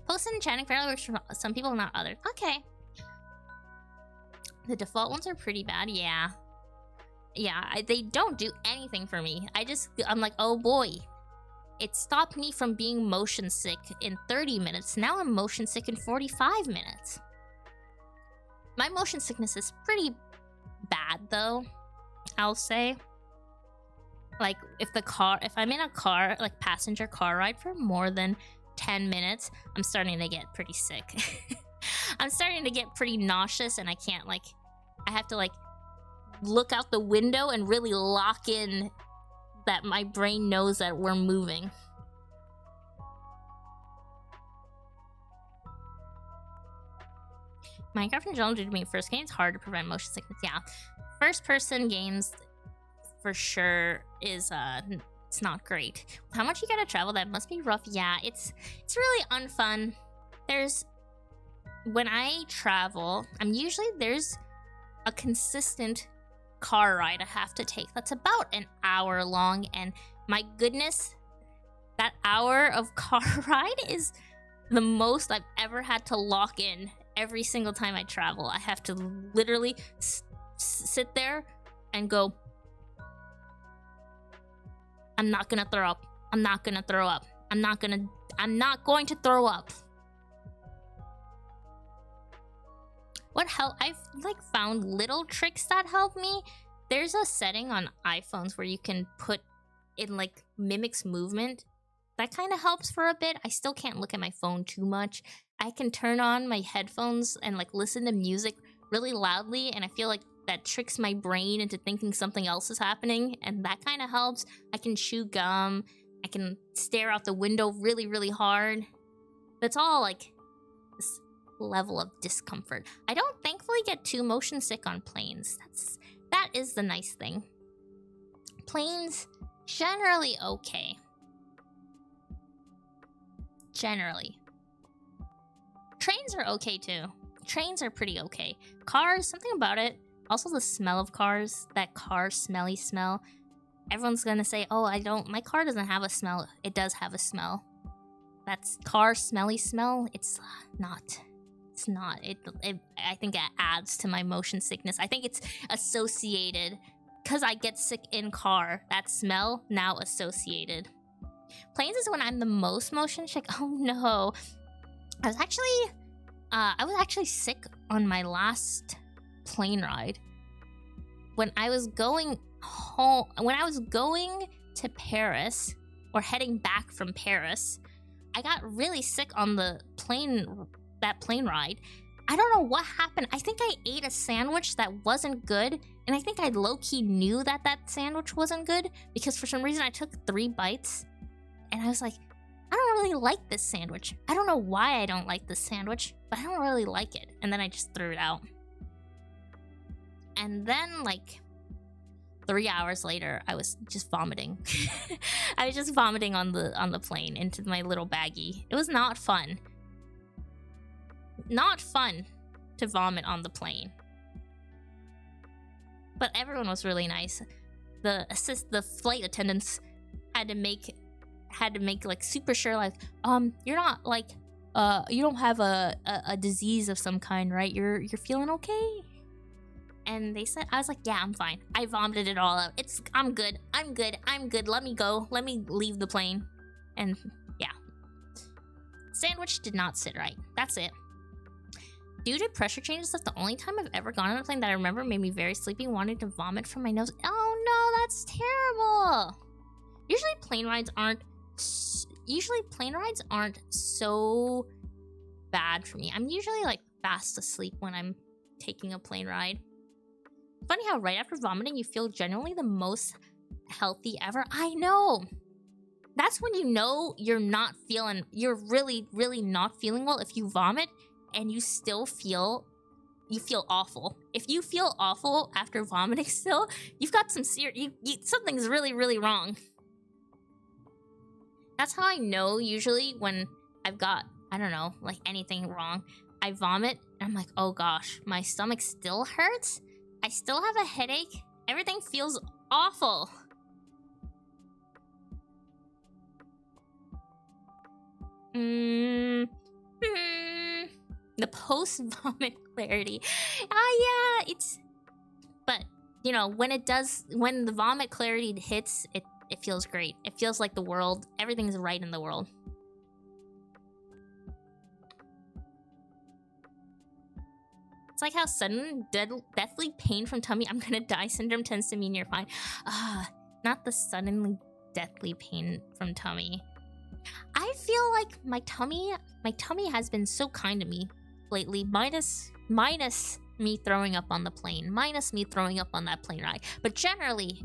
Post enchanting apparently works for some people, not others. Okay. The default ones are pretty bad, yeah. Yeah, they don't do anything for me. I'm like, oh boy. It stopped me from being motion sick in 30 minutes. Now I'm motion sick in 45 minutes. My motion sickness is pretty bad though, I'll say. Like if I'm in a car, like passenger car ride for more than 10 minutes, I'm starting to get pretty sick. I'm starting to get pretty nauseous and I have to like look out the window and really lock in that my brain knows that we're moving. Minecraft in general, due to being first game, it's hard to prevent motion sickness. Yeah, first person games for sure is it's not great. How much you gotta travel, that must be rough. Yeah, it's really unfun. When I travel, there's a consistent car ride I have to take that's about an hour long, and my goodness, that hour of car ride is the most I've ever had to lock in. Every single time I travel, I have to literally sit there and go, I'm not gonna throw up. I'm not gonna throw up. I'm not going to throw up. What help? I've like found little tricks that help me. There's a setting on iPhones where you can put in like mimics movement. That kind of helps for a bit. I still can't look at my phone too much. I can turn on my headphones and like listen to music really loudly, and I feel like that tricks my brain into thinking something else is happening, and that kind of helps. I can chew gum. I can stare out the window really, really hard. But it's all like this level of discomfort. I don't thankfully get too motion sick on planes. That is the nice thing. Planes, generally okay. Generally. Trains are okay too. Trains are pretty okay. Cars, something about it. Also the smell of cars, that car smelly smell. Everyone's gonna say, oh, my car doesn't have a smell. It does have a smell. That's car smelly smell. It's not. I think it adds to my motion sickness. I think it's associated, because I get sick in car. That smell now associated. Planes is when I'm the most motion sick. Oh no. I was actually sick on my last plane ride. When I was going to Paris, or heading back from Paris, I got really sick on that plane ride. I don't know what happened. I think I ate a sandwich that wasn't good, and I think I low-key knew that sandwich wasn't good, because for some reason I took 3 bites, and I was like, I don't really like this sandwich. I don't know why I don't like this sandwich, but I don't really like it. And then I just threw it out. And then, like, 3 hours later, I was just vomiting. I was just vomiting on the plane into my little baggie. It was not fun. Not fun to vomit on the plane. But everyone was really nice. The flight attendants had to make had to make like super sure, like, you're not like, you don't have a disease of some kind, right? You're feeling okay? And they said, I was like, yeah, I'm fine. I vomited it all out. I'm good. Let me go. Let me leave the plane. And yeah. Sandwich did not sit right. That's it. Due to pressure changes, that's the only time I've ever gone on a plane that I remember made me very sleepy, wanting to vomit from my nose. Oh no, that's terrible. Usually plane rides aren't so bad for me. I'm usually like fast asleep when I'm taking a plane ride. Funny how right after vomiting you feel genuinely the most healthy ever. I know. That's when you know you're really, really not feeling well if you vomit and you still feel awful. If you feel awful after vomiting still, you've got some something's really, really wrong. That's how I know usually when I've got, I don't know, like anything wrong. I vomit and I'm like, oh gosh, my stomach still hurts? I still have a headache? Everything feels awful. The post-vomit clarity. Yeah, it's... But, you know, when the vomit clarity hits, it feels great. It feels like everything's right in the world. It's like how sudden, deathly pain from tummy, I'm gonna die syndrome tends to mean you're fine. Not the suddenly deathly pain from tummy. I feel like my tummy has been so kind to me lately, minus me throwing up on the plane, minus me throwing up on that plane ride. But generally,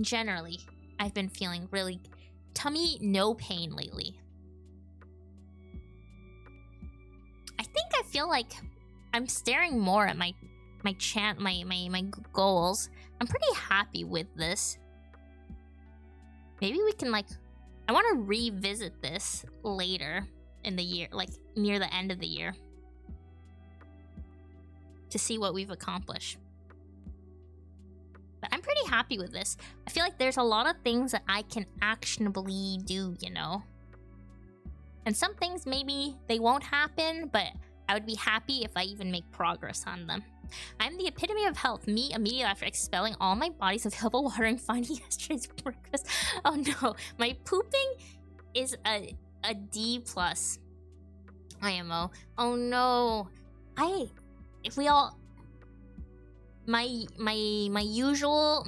I've been feeling really tummy no pain lately. I feel like I'm staring more at my goals. I'm pretty happy with this. Maybe we can I want to revisit this later in the year, like near the end of the year, to see what we've accomplished. But I'm pretty happy with this. I feel like there's a lot of things that I can actionably do, you know? And some things maybe they won't happen, but I would be happy if I even make progress on them. I'm the epitome of health. Me immediately after expelling all my body's available water and finding yesterday's breakfast. Oh no, my pooping is a D+. IMO. Oh no. My usual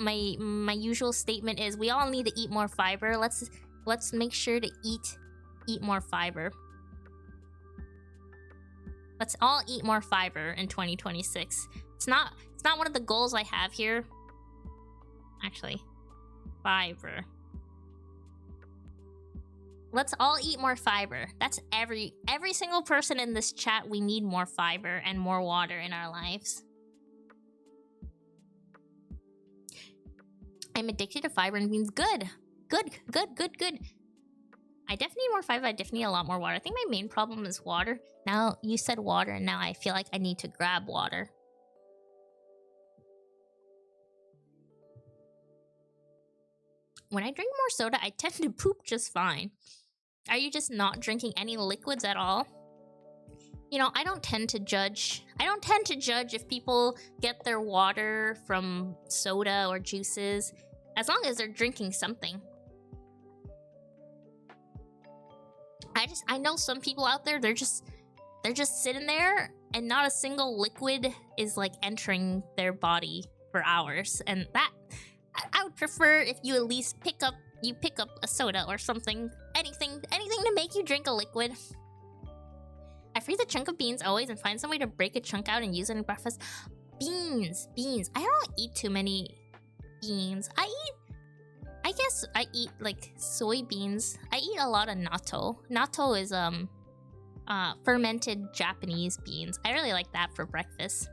statement is we all need to eat more fiber. Let's make sure to eat more fiber. Let's all eat more fiber in 2026. It's not one of the goals I have here. Actually, fiber. Let's all eat more fiber. That's every single person in this chat. We need more fiber and more water in our lives. I'm addicted to fiber and beans. Good. I definitely need more fiber. I definitely need a lot more water. I think my main problem is water. Now, you said water, and now I feel like I need to grab water. When I drink more soda, I tend to poop just fine. Are you just not drinking any liquids at all? You know, I don't tend to judge if people get their water from soda or juices, as long as they're drinking something. I know some people out there, they're just sitting there and not a single liquid is like entering their body for hours. And that I would prefer if you at least pick up a soda or something, anything to make you drink a liquid. I freeze a chunk of beans always and find some way to break a chunk out and use it in breakfast. Beans. I don't eat too many beans. I guess I eat like soybeans. I eat a lot of natto. Natto is fermented Japanese beans. I really like that for breakfast.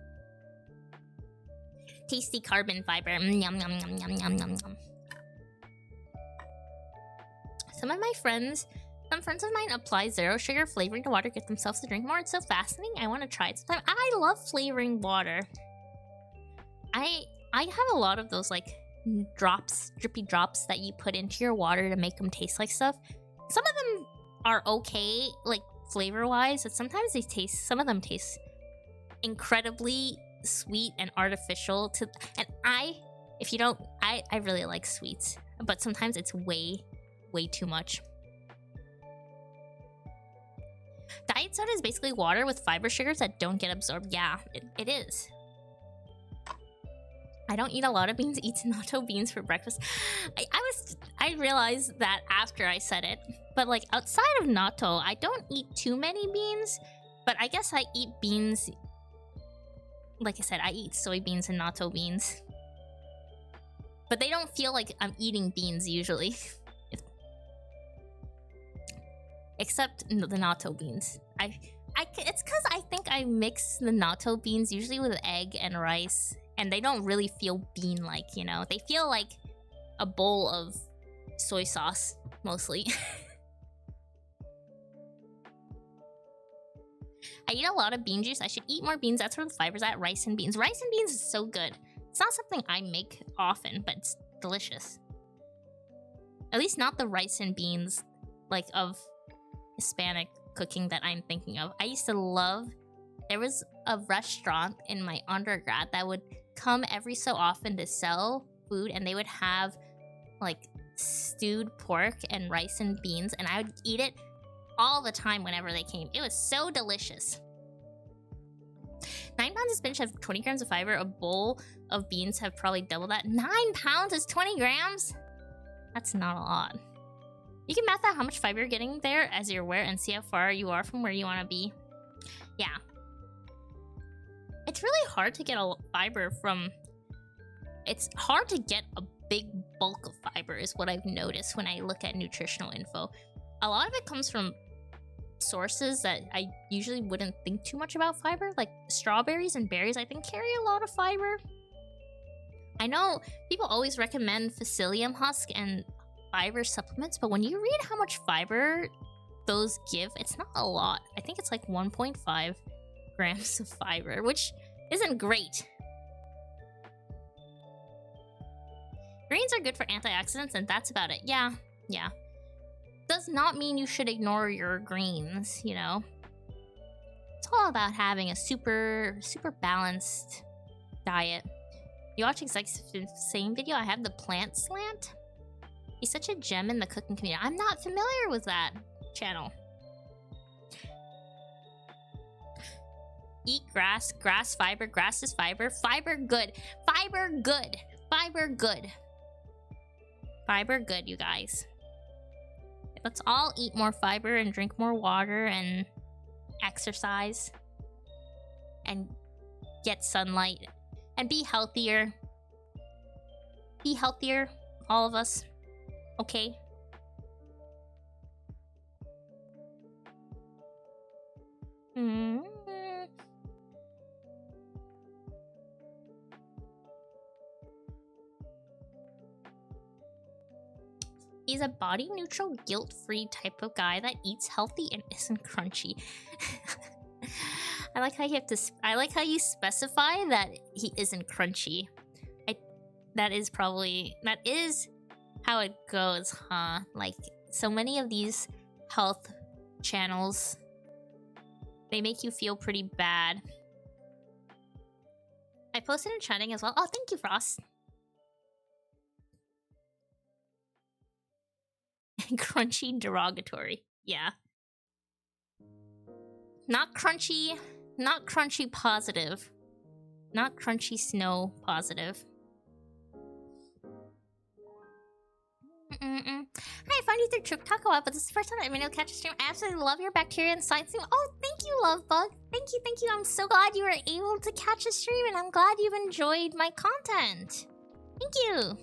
Tasty carbon fiber. Yum yum yum yum yum yum yum. Some friends of mine apply zero sugar flavoring to water, get themselves to drink more. It's so fascinating. I want to try it sometime. I love flavoring water. I have a lot of those like drippy drops that you put into your water to make them taste like stuff. Some of them are okay, like flavor-wise, but sometimes some of them taste incredibly sweet and artificial to, and I really like sweets, but sometimes it's way too much. Diet soda is basically water with fiber sugars that don't get absorbed. Yeah, it is. I don't eat a lot of beans, eat natto beans for breakfast. I realized that after I said it, but like outside of natto, I don't eat too many beans, but I guess I eat beans. Like I said, I eat soybeans and natto beans. But they don't feel like I'm eating beans usually. Except the natto beans. It's because I think I mix the natto beans usually with egg and rice, and they don't really feel bean-like, you know? They feel like a bowl of soy sauce, mostly. I eat a lot of bean juice. I should eat more beans. That's where the fiber's at. Rice and beans. Rice and beans is so good. It's not something I make often, but it's delicious. At least not the rice and beans, like, of Hispanic cooking that I'm thinking of. I used to love... There was a restaurant in my undergrad that would come every so often to sell food, and they would have, like, stewed pork and rice and beans, and I would eat it all the time whenever they came. It was so delicious. 9 pounds of spinach have 20 grams of fiber. A bowl of beans have probably double that. 9 pounds is 20 grams? That's not a lot. You can math out how much fiber you're getting there as you're aware and see how far you are from where you want to be. Yeah. It's really hard to get a fiber from... It's hard to get a big bulk of fiber is what I've noticed when I look at nutritional info. A lot of it comes from sources that I usually wouldn't think too much about fiber. Like strawberries and berries, I think, carry a lot of fiber. I know people always recommend psyllium husk and fiber supplements, but when you read how much fiber those give, it's not a lot. I think it's like 1.5 grams of fiber, which isn't great. Greens are good for antioxidants, and that's about it. Yeah. Does not mean you should ignore your greens, you know? It's all about having a super balanced diet. You watch the same video? I have the plant slant. He's such a gem in the cooking community. I'm not familiar with that channel. Eat grass, grass fiber, grass is fiber, fiber good, fiber good, fiber good. Fiber good, you guys. Let's all eat more fiber and drink more water and exercise and get sunlight and be healthier. Be healthier, all of us. Okay? He's a body-neutral, guilt-free type of guy that eats healthy and isn't crunchy. I like how you specify that he isn't crunchy. That is how it goes, huh? Like, so many of these health channels, they make you feel pretty bad. I posted in chatting as well. Oh, thank you, Frost. Crunchy derogatory. Yeah. Not crunchy positive. Not crunchy snow positive. Hi, I found you through Trip Taco Up, but this is the first time I'm able to catch a stream. I absolutely love your bacteria and science stream. Oh, thank you, Lovebug. Thank you. I'm so glad you were able to catch a stream, and I'm glad you've enjoyed my content. Thank you.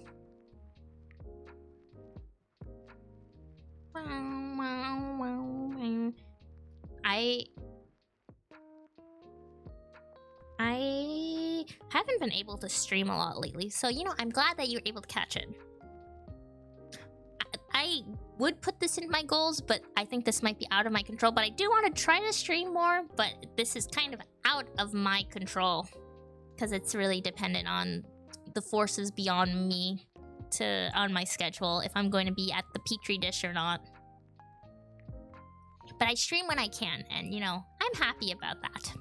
I haven't been able to stream a lot lately, so, you know, I'm glad that you're able to catch it. I would put this in my goals, but I think this might be out of my control. But I do want to try to stream more, but this is kind of out of my control because it's really dependent on the forces beyond me on my schedule if I'm going to be at the Petri dish or not. But I stream when I can, and you know, I'm happy about that.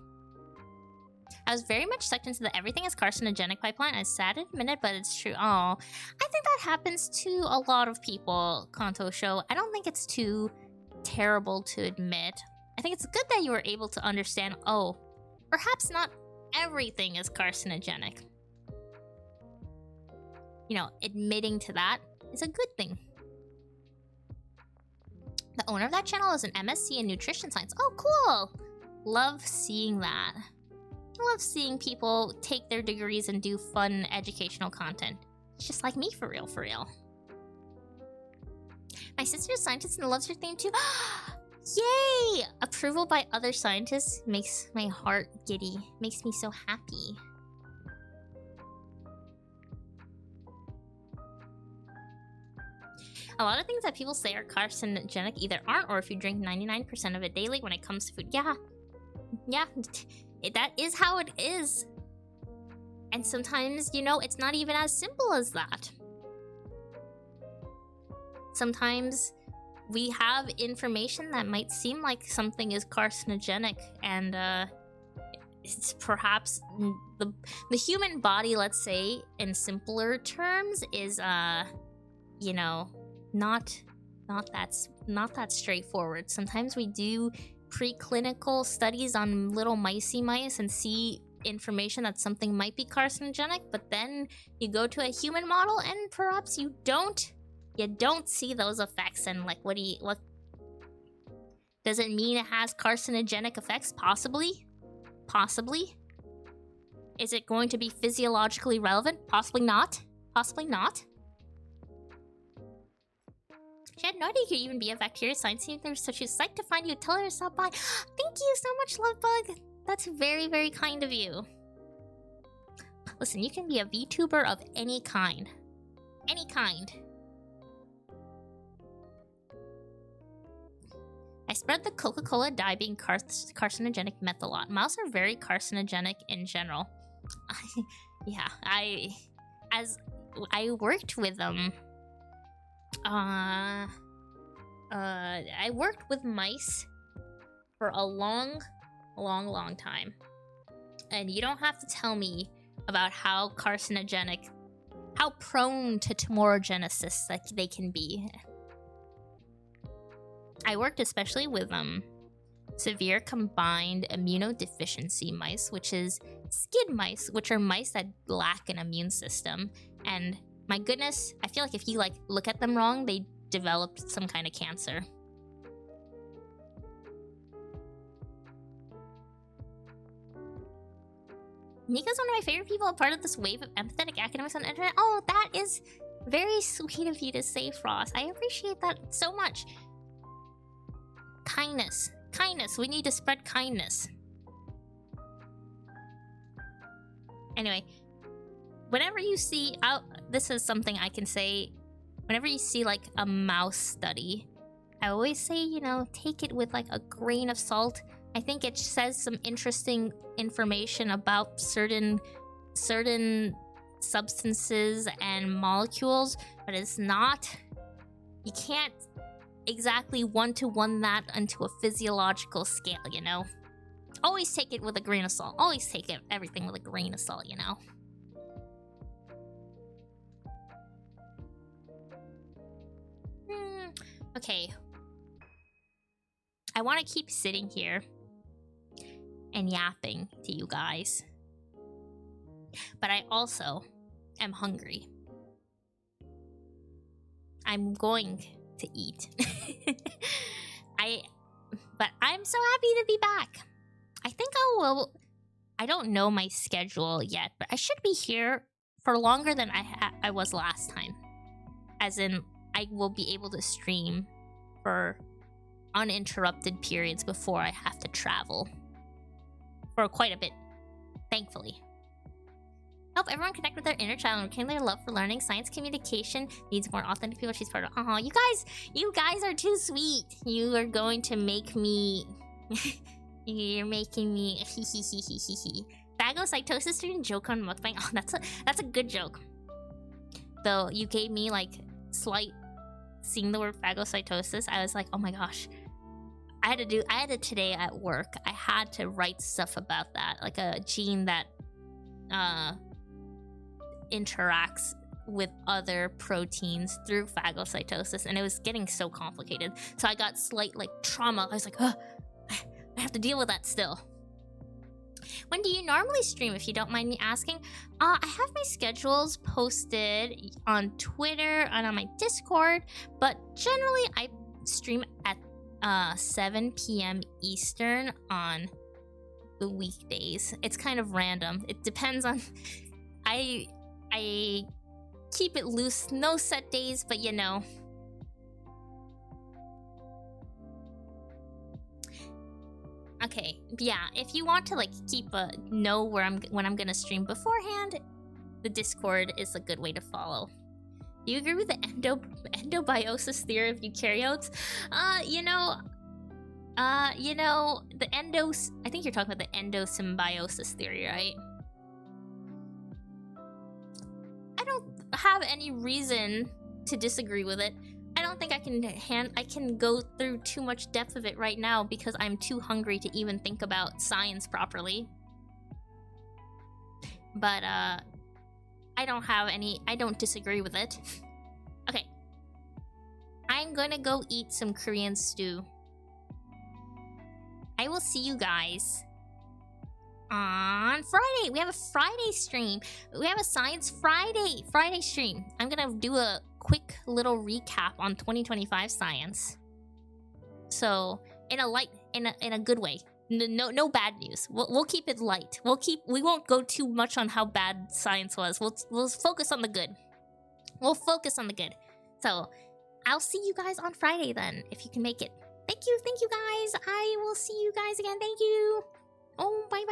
I was very much sucked into the everything is carcinogenic pipeline. I'm sad to admit it, but it's true. Oh, I think that happens to a lot of people, Kanto Show. I don't think it's too terrible to admit. I think it's good that you were able to understand, oh, perhaps not everything is carcinogenic. You know, admitting to that is a good thing. The owner of that channel is an MSc in nutrition science. Oh, cool! Love seeing that. I love seeing people take their degrees and do fun educational content. It's just like me, for real, for real. My sister's a scientist and loves your theme too. Yay! Approval by other scientists makes my heart giddy. Makes me so happy. A lot of things that people say are carcinogenic either aren't, or if you drink 99% of it daily when it comes to food. Yeah. Yeah. That is how it is. And sometimes, you know, it's not even as simple as that. Sometimes we have information that might seem like something is carcinogenic, and it's perhaps the human body, let's say, in simpler terms, is you know, not that straightforward. Sometimes we do preclinical studies on little micey mice and see information that something might be carcinogenic, but then you go to a human model and perhaps you don't see those effects. And like, what does it mean? It has carcinogenic effects? Possibly. Is it going to be physiologically relevant? Possibly not. She had no idea you could even be a bacteria science teacher, so she's psyched to find you. Tell her to stop by. Thank you so much, Lovebug. That's very, very kind of you. Listen, you can be a VTuber of any kind. Any kind. I spread the Coca-Cola dye being carcinogenic myth a lot. Mouse are very carcinogenic in general. Yeah, I worked with them. I worked with mice for a long time. And you don't have to tell me about how carcinogenic, how prone to tumorigenesis that they can be. I worked especially with severe combined immunodeficiency mice, which is skid mice, which are mice that lack an immune system. And my goodness, I feel like if you look at them wrong, they developed some kind of cancer. Nico's one of my favorite people, a part of this wave of empathetic academics on the internet. Oh, that is very sweet of you to say, Frost. I appreciate that so much. Kindness. Kindness. We need to spread kindness. Anyway, whenever you see... this is something I can say. Whenever you see, like, a mouse study, I always say, you know, take it with, like, a grain of salt. I think it says some interesting information about certain substances and molecules, but it's not... You can't exactly one-to-one that onto a physiological scale, you know? Always take it with a grain of salt. Always take everything with a grain of salt, you know? Okay. I want to keep sitting here and yapping to you guys. But I also am hungry. I'm going to eat. But I'm so happy to be back. I think I don't know my schedule yet, but I should be here for longer than I was last time. As in, I will be able to stream for uninterrupted periods before I have to travel. For quite a bit, thankfully. Help everyone connect with their inner child and rekindle their love for learning. Science communication needs more authentic people she's part of. Oh, you guys are too sweet. You are going to make me... You're making me... Phagocytosis during joke on mukbang. Oh, that's a good joke. Though you gave me, like, slight... Seeing the word phagocytosis, I was like, oh my gosh. I had to today at work. I had to write stuff about that, like a gene that interacts with other proteins through phagocytosis, and it was getting so complicated. So I got slight like trauma. I was like, oh, I have to deal with that still. When do you normally stream, if you don't mind me asking? I have my schedules posted on Twitter and on my Discord, but generally I stream at 7 p.m. Eastern on the weekdays. It's kind of random. It depends on... I keep it loose, no set days, but you know. Okay, yeah, if you want to like know when I'm gonna stream beforehand, the Discord is a good way to follow. Do you agree with the endobiosis theory of eukaryotes? You know, I think you're talking about the endosymbiosis theory, right? I don't have any reason to disagree with it. I don't think I can go through too much depth of it right now because I'm too hungry to even think about science properly. But I don't disagree with it. Okay. I'm gonna go eat some Korean stew. I will see you guys on Friday. We have a Friday stream. We have a Science Friday stream. I'm gonna do a quick little recap on 2025 science. So in a good way. No bad news. We'll keep it light. We won't go too much on how bad science was. We'll focus on the good. We'll focus on the good. So I'll see you guys on Friday then, if you can make it. Thank you guys. I will see you guys again. Thank you. Oh, bye.